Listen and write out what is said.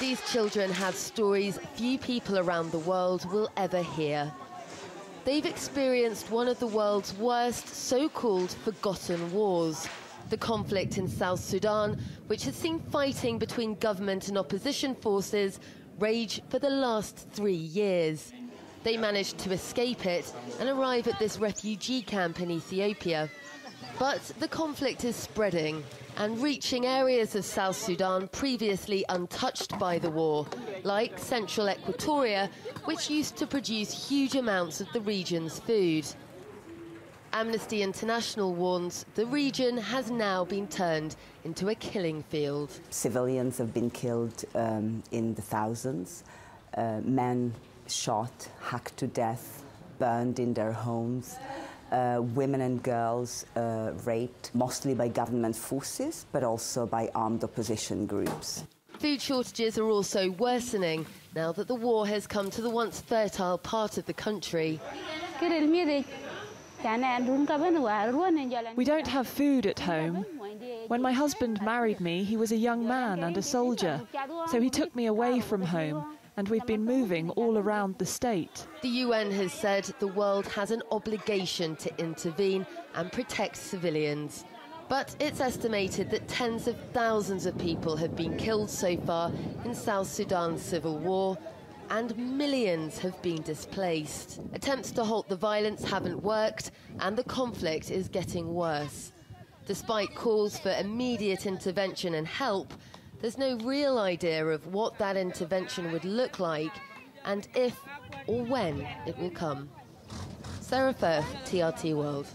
These children have stories few people around the world will ever hear. They've experienced one of the world's worst so-called forgotten wars, the conflict in South Sudan, which has seen fighting between government and opposition forces rage for the last 3 years. They managed to escape it and arrive at this refugee camp in Ethiopia. But the conflict is spreading and reaching areas of South Sudan previously untouched by the war, like central Equatoria, which used to produce huge amounts of the region's food. Amnesty International warns the region has now been turned into a killing field. Civilians have been killed in the thousands, men shot, hacked to death, burned in their homes, women and girls raped, mostly by government forces, but also by armed opposition groups. Food shortages are also worsening now that the war has come to the once fertile part of the country. We don't have food at home. When my husband married me, he was a young man and a soldier, so he took me away from home, and we've been moving all around the state. The UN has said the world has an obligation to intervene and protect civilians. But it's estimated that tens of thousands of people have been killed so far in South Sudan's civil war, and millions have been displaced. Attempts to halt the violence haven't worked, and the conflict is getting worse. Despite calls for immediate intervention and help, there's no real idea of what that intervention would look like and if or when it will come. Sara Firth, TRT World.